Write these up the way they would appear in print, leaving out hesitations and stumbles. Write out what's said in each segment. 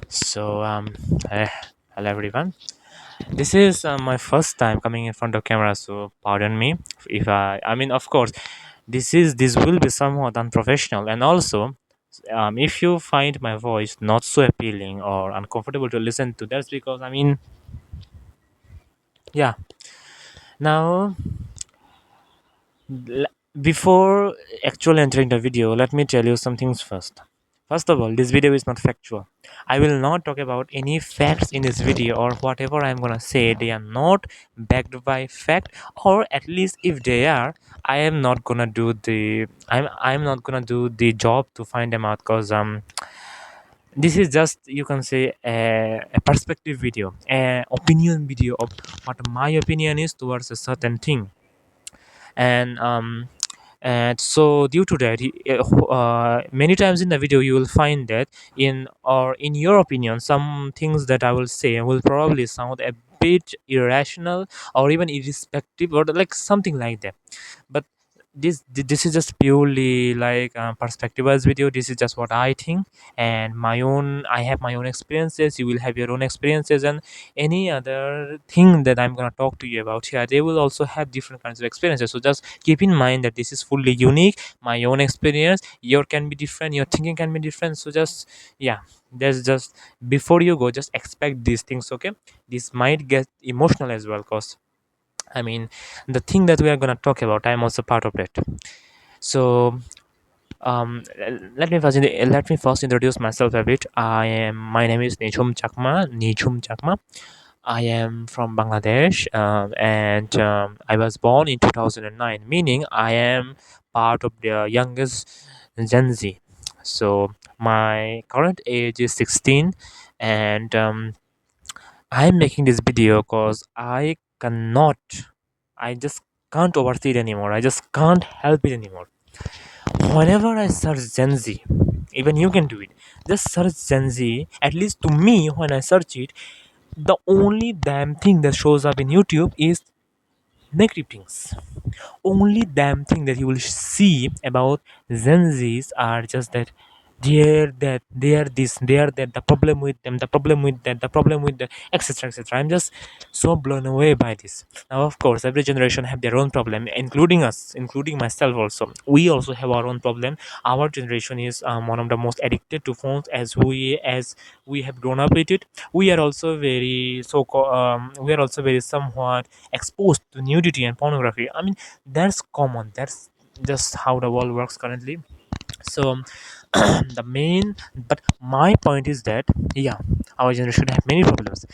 So, eh, hello everyone. This is my first time coming in front of camera, so pardon me if of course, this will be somewhat unprofessional, and also, if you find my voice not so appealing or uncomfortable to listen to, that's because yeah. Now, l- before actually entering the video, let me tell you some things first. First of all, this video is not factual. I will not talk about any facts in this video, or whatever I'm gonna say, they are not backed by fact, or at least if they are, I'm not gonna do the job to find them out, because this is just, you can say, a perspective video, a opinion video of what my opinion is towards a certain thing. And so due to that, many times in the video you will find that, in your opinion, some things that I will say will probably sound a bit irrational or even irrespective, or like something like that. But this is just purely like perspective as video. This is just what I think, and I have my own experiences, you will have your own experiences, and any other thing that I'm gonna talk to you about here, they will also have different kinds of experiences. So just keep in mind that this is fully unique, my own experience, your can be different, your thinking can be different. So just, yeah, there's just, before you go, just expect these things, okay? This might get emotional as well, because the thing that we are going to talk about, I'm also part of it. So let me first introduce myself a bit. My name is Nichum Chakma. I am from Bangladesh, and I was born in 2009, meaning I am part of the youngest Gen Z. So my current age is 16, and I'm making this video because I just can't oversee it anymore. I just can't help it anymore. Whenever I search Gen Z, even you can do it. Just search Gen Z. At least to me, when I search it, the only damn thing that shows up in YouTube is negative things. Only damn thing that you will see about Gen Zs are just that they are this, they are that, the problem with them, the problem with that, the problem with that, etc., etc. I'm just so blown away by this. Now, of course, every generation have their own problem, including us, including myself also. We also have our own problem. Our generation is one of the most addicted to phones, as we have grown up with it. We are also very we are also very somewhat exposed to nudity and pornography. That's common. That's just how the world works currently. So the main but my point is that, yeah, our generation have many problems,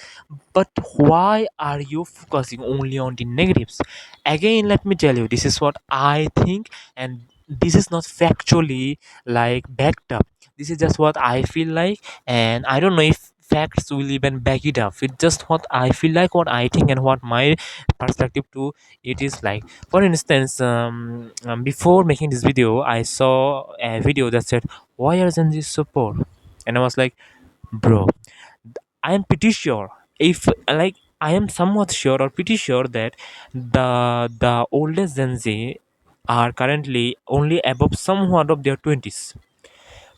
but why are you focusing only on the negatives? Again, let me tell you, this is what I think, and this is not factually like backed up. This is just what I feel like, and I don't know if facts will even back it up. It's just what I feel like, what I think, and what my perspective to it is like. For instance, before making this video, I saw a video that said, "Why are Gen Z so poor?" And I was like, "Bro, I am pretty sure, if like I am somewhat sure or pretty sure that the oldest Gen Z are currently only above somewhat of their 20s.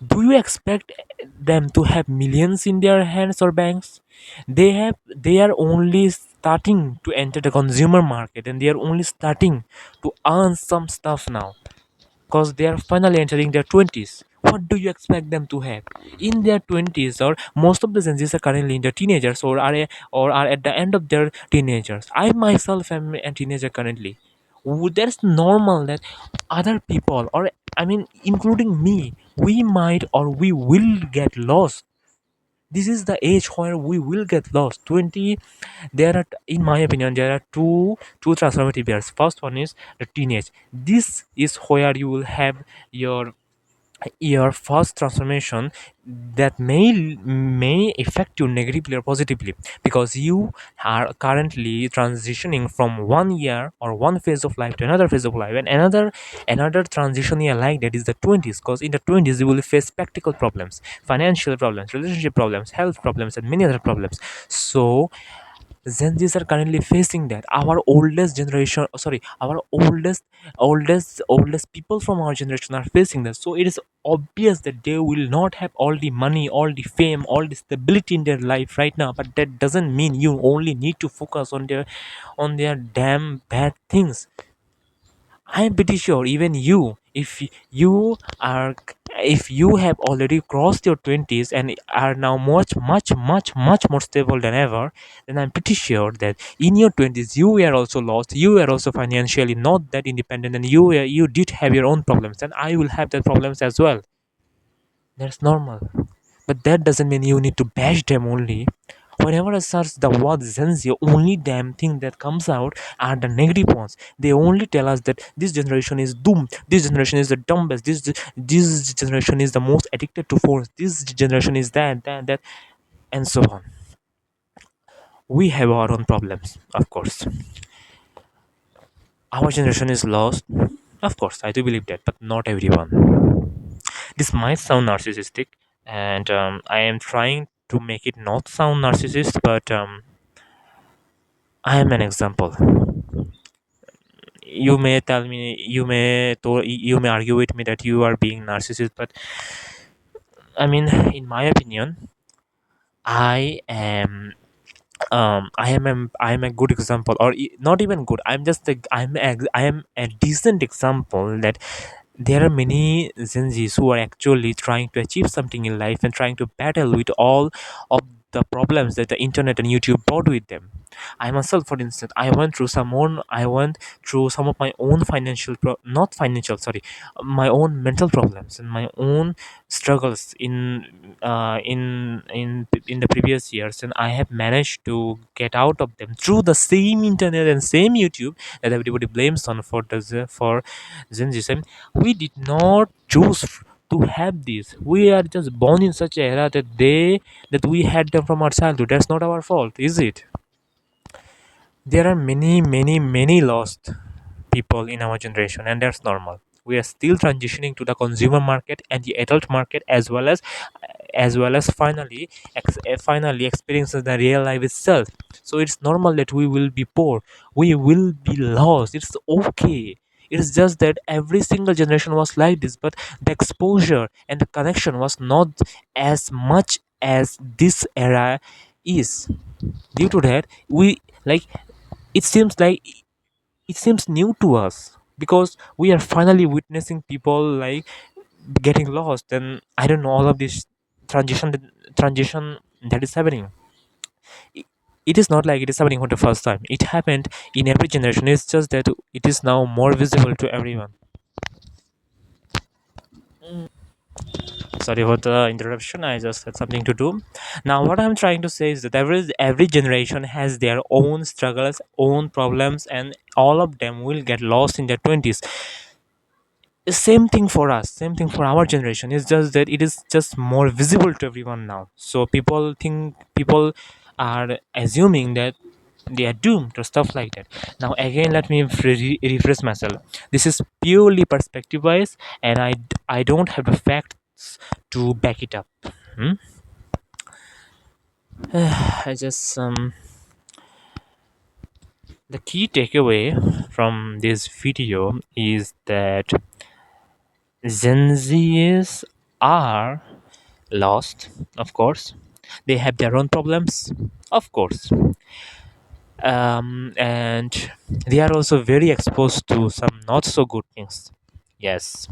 Do you expect them to have millions in their hands or banks? They are only starting to enter the consumer market, and they are only starting to earn some stuff now, because they are finally entering their 20s. What do you expect them to have in their 20s? Or most of the Gen Zs are currently in their teenagers, or are at the end of their teenagers. I myself am a teenager currently. That's normal that other people, or including me, we might or we will get lost. This is the age where we will get lost. 20, there are, in my opinion, there are two transformative years. First one is the teenage. This is where you will have your your first transformation that may affect you negatively or positively, because you are currently transitioning from one year or one phase of life to another phase of life, and another transition year like that is the 20s, because in the 20s you will face practical problems, financial problems, relationship problems, health problems, and many other problems. So Gen Zs are currently facing that. Our oldest generation, sorry, our oldest people from our generation are facing that. So it is obvious that they will not have all the money, all the fame, all the stability in their life right now. But that doesn't mean you only need to focus on their damn bad things. I am pretty sure even you, if you are, if you have already crossed your 20s and are now much more stable than ever, then I'm pretty sure that in your 20s you were also lost, you were also financially not that independent, and you did have your own problems, and I will have that problems as well. That's normal. But that doesn't mean you need to bash them only. Whenever I search the word Gen Z, only damn thing that comes out are the negative ones. They only tell us that this generation is doomed, this generation is the dumbest, this generation is the most addicted to phones, this generation is that, and so on. We have our own problems, of course. Our generation is lost, of course, I do believe that, but not everyone. This might sound narcissistic, and I am trying to make it not sound narcissist, but I am an example. You may tell me, you may argue with me that you are being narcissist, but I mean, in my opinion, I am I am a good example, or not even good. I am a decent example that there are many Gen Zs who are actually trying to achieve something in life and trying to battle with all of the problems that the internet and YouTube brought with them. I myself, for instance, I went through some of my own not financial, sorry, my own mental problems and my own struggles in the previous years, and I have managed to get out of them through the same internet and same YouTube that everybody blames on for Gen Z. We did not choose to have this. We are just born in such an era that we had them from our childhood. That's not our fault, is it? There are many lost people in our generation, and that's normal. We are still transitioning to the consumer market and the adult market, as well as finally experiences the real life itself. So it's normal that we will be poor, we will be lost. It's okay. It's just that every single generation was like this, but the exposure and the connection was not as much as this era is. Due to that, we like it seems like it seems new to us because we are finally witnessing people like getting lost, and I don't know, all of this transition that is happening. I- it is not like it is happening for the first time. It happened in every generation. It's just that it is now more visible to everyone. Sorry for the interruption, I just had something to do. Now what I'm trying to say is that every generation has their own struggles, own problems, and all of them will get lost in their 20s. Same thing for us, same thing for our generation. It's just that it is just more visible to everyone now, so people are assuming that they are doomed or stuff like that. Now again, let me rephrase myself. This is purely perspective wise, and I don't have the facts to back it up. Hmm? I just The key takeaway from this video is that Gen Zs are lost, of course. They have their own problems, of course. And they are also very exposed to some not so good things. Yes.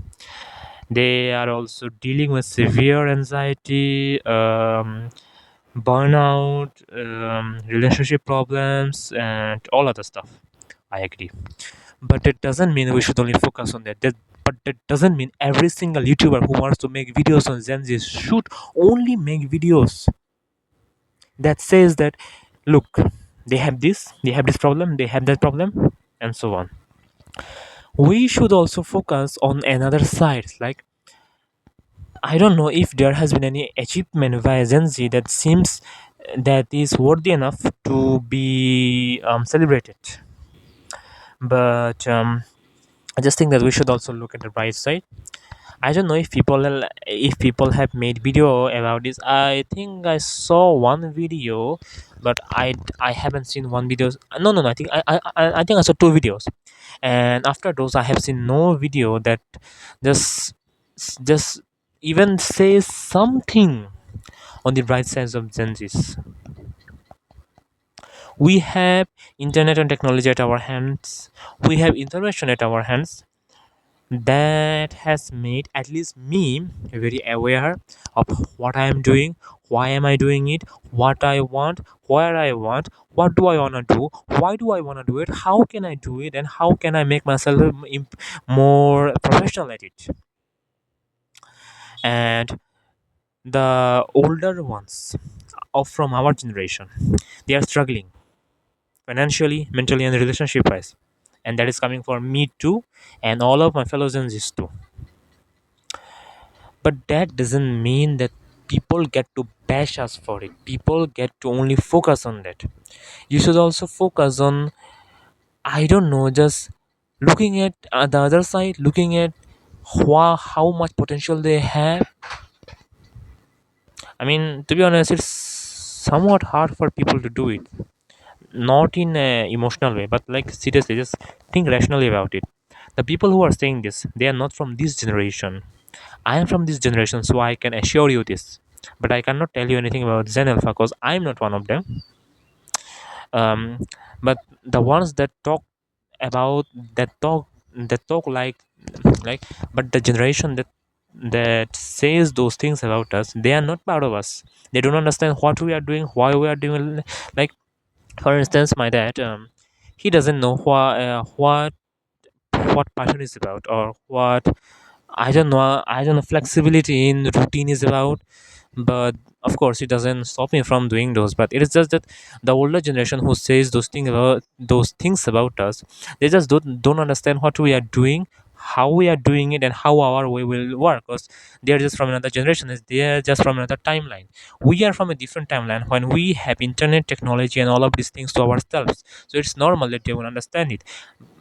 They are also dealing with severe anxiety, burnout, relationship problems, and all other stuff. I agree. But it doesn't mean we should only focus on that. But that doesn't mean every single YouTuber who wants to make videos on Gen Z should only make videos that says that, look, they have this problem, they have that problem, and so on. We should also focus on another side. Like, I don't know if there has been any achievement by Gen Z that seems that is worthy enough to be celebrated. But I just think that we should also look at the bright side. I don't know if people have made video about this. I think I saw one video but I haven't seen one videos. No, I think I think I saw two videos, and after those I have seen no video that just just even says something on the right sides of Gen Z's. We have internet and technology at our hands. We have information at our hands that has made at least me very aware of what I am doing, why am I doing it, what I want, where I want, what do I want to do, why do I want to do it, how can I do it, and how can I make myself more professional at it. And the older ones of from our generation, they are struggling financially, mentally, and relationship wise, and that is coming for me too, and all of my fellow Gen Zs too. But that doesn't mean that people get to bash us for it. People get to only focus on that. You should also focus on, I don't know, just looking at the other side, looking at how much potential they have. I mean, to be honest, it's somewhat hard for people to do it. Not in a emotional way, but like seriously, just think rationally about it. The people who are saying this, they are not from this generation. I am from this generation, so I can assure you this. But I cannot tell you anything about Zen Alpha because I'm not one of them. Um, but the ones that talk about that talk like, but the generation that says those things about us, they are not part of us. They don't understand what we are doing, why we are doing. Like for instance, my dad, he doesn't know what passion is about or what I don't know flexibility in routine is about. But of course it doesn't stop me from doing those, but it is just that the older generation who says those things about us, they just don't understand what we are doing, how we are doing it, and how our way will work, because they are just from another generation, they are just from another timeline. We are from a different timeline when we have internet technology and all of these things to ourselves, so it's normal that they will understand it.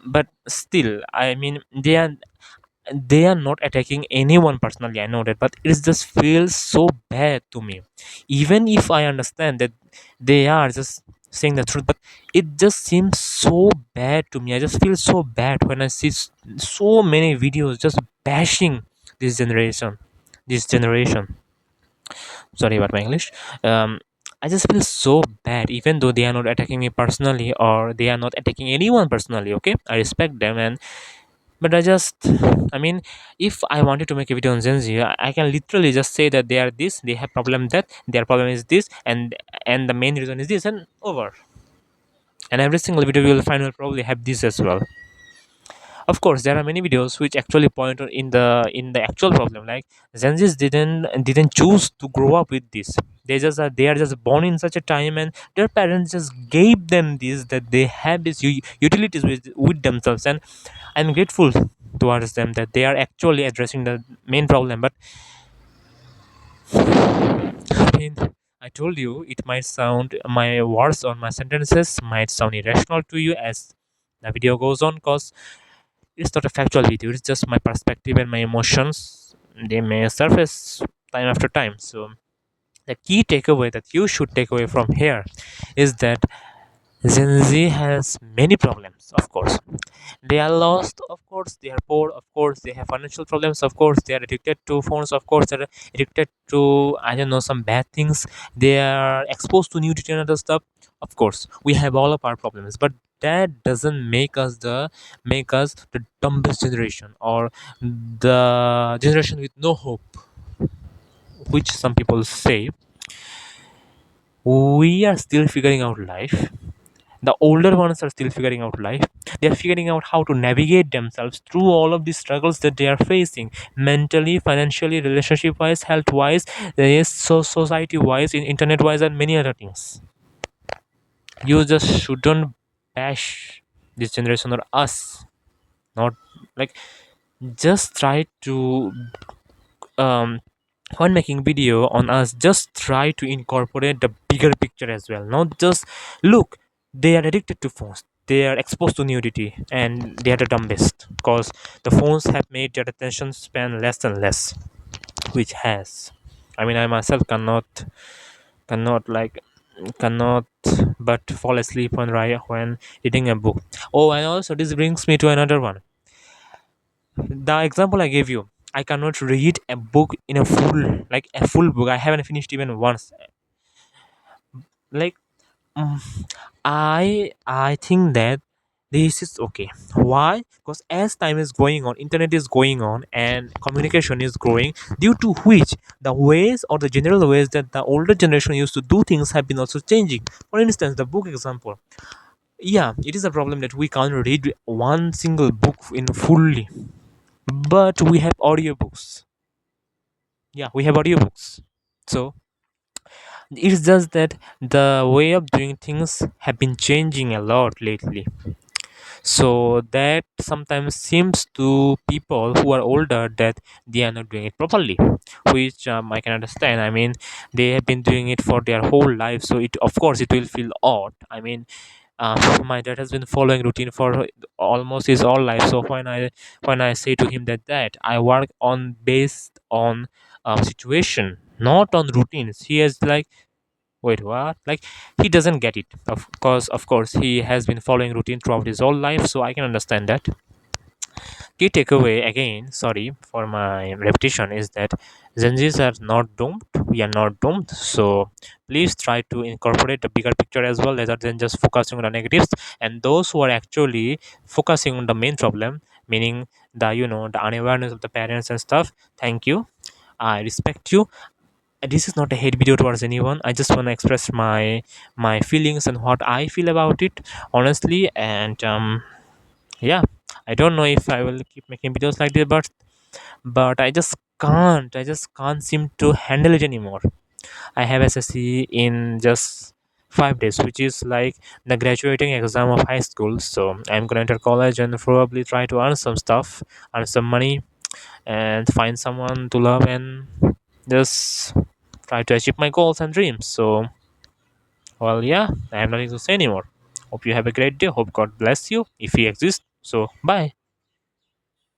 But still, I mean, they are not attacking anyone personally, I know that, but it just feels so bad to me. Even if I understand that they are just saying the truth, but it just seems so bad to me. I just feel so bad when I see so many videos just bashing this generation. Sorry about my English. I just feel so bad, even though they are not attacking me personally or they are not attacking anyone personally. Okay, I respect them, and but I mean, if I wanted to make a video on Gen Z, I can literally just say that they are this, they have problem that, their problem is this, and the main reason is this, and over. And every single video you will find will probably have this as well. Of course, there are many videos which actually point out in the actual problem. Like Gen Zs didn't choose to grow up with this. They are just born in such a time, and their parents just gave them this, that they have this utilities with themselves, and I'm grateful towards them that they are actually addressing the main problem. But I mean, I told you it might sound, my words or my sentences might sound irrational to you as the video goes on, because it's not a factual video. It's just my perspective and my emotions. They may surface time after time. So the key takeaway that you should take away from here is that Gen Z has many problems, of course. They are lost, of course. They are poor, of course. They have financial problems, of course. They are addicted to phones, of course. They're addicted to, I don't know, some bad things. They are exposed to nudity and other stuff. Of course, we have all of our problems, but that doesn't make us the dumbest generation or the generation with no hope, which some people say. We are still figuring out life. The older ones are still figuring out life. They are figuring out how to navigate themselves through all of these struggles that they are facing, mentally, financially, relationship wise, health wise, yes, so society wise, in internet wise, and many other things. You just shouldn't bash this generation or us. Not like, just try to um when making video on us, just try to incorporate the bigger picture as well. Not just look, they are addicted to phones, they are exposed to nudity, and they are the dumbest because the phones have made their attention span less and less, which has, I mean, I myself cannot like cannot but fall asleep when reading a book. Oh, and also this brings me to another one. The example I gave you, I cannot read a book in a full, like a full book. I haven't finished even once. Like, mm, I think that this is okay. Why? Because as time is going on, internet is going on, and communication is growing, due to which the ways or the general ways that the older generation used to do things have been also changing. For instance, the book example. Yeah, it is a problem that we can't read one single book in fully, but we have audiobooks. Yeah, we have audiobooks. So it's just that the way of doing things have been changing a lot lately. So that sometimes seems to people who are older that they are not doing it properly, which I can understand. I mean, they have been doing it for their whole life, so it, of course, it will feel odd. I mean, my dad has been following routine for almost his whole life. So when I say to him that I work on based on situation, not on routines, he is like, wait, what? Like, he doesn't get it. Of course, he has been following routine throughout his whole life, so I can understand that. Key takeaway again, sorry for my repetition, is that Gen Zs are not doomed. We are not doomed. So please try to incorporate the bigger picture as well, rather than just focusing on the negatives. And those who are actually focusing on the main problem, meaning the unawareness of the parents and stuff, thank you. I respect you. This is not a hate video towards anyone. I just want to express my feelings and what I feel about it honestly. And yeah, I don't know if I will keep making videos like this, but I just can't seem to handle it anymore. I have SSC in just 5 days, which is like the graduating exam of high school. So I'm gonna enter college and probably try to earn some stuff, earn some money, and find someone to love, and just try to achieve my goals and dreams. So, well, yeah, I have nothing to say anymore. Hope you have a great day. Hope God bless you if He exists. So, bye.